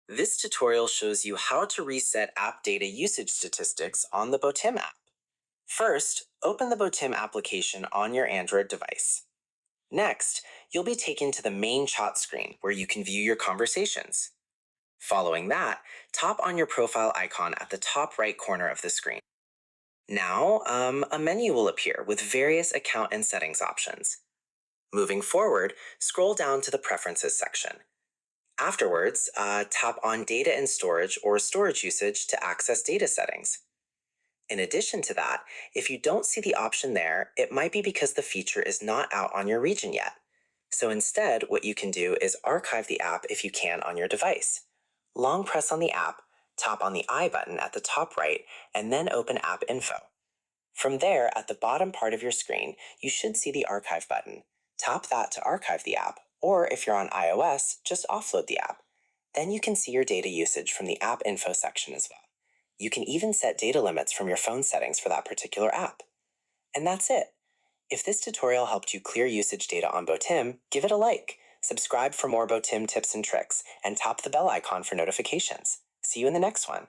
This tutorial shows you how to reset app data usage statistics on the BOTIM app. First, open the BOTIM application on your Android device. Next, you'll be taken to the main chat screen where you can view your conversations. Following that, tap on your profile icon at the top right corner of the screen. Now, a menu will appear with various account and settings options. Moving forward, scroll down to the Preferences section. Afterwards, tap on Data and Storage or Storage Usage to access data settings. In addition to that, if you don't see the option there, it might be because the feature is not out on your region yet. So instead, what you can do is archive the app if you can on your device. Long press on the app, tap on the I button at the top right, and then open App Info. From there, at the bottom part of your screen, you should see the Archive button. Tap that to archive the app, or if you're on iOS, just offload the app. Then you can see your data usage from the App Info section as well. You can even set data limits from your phone settings for that particular app. And that's it. If this tutorial helped you clear usage data on BOTIM, give it a like, subscribe for more BOTIM tips and tricks, and tap the bell icon for notifications. See you in the next one.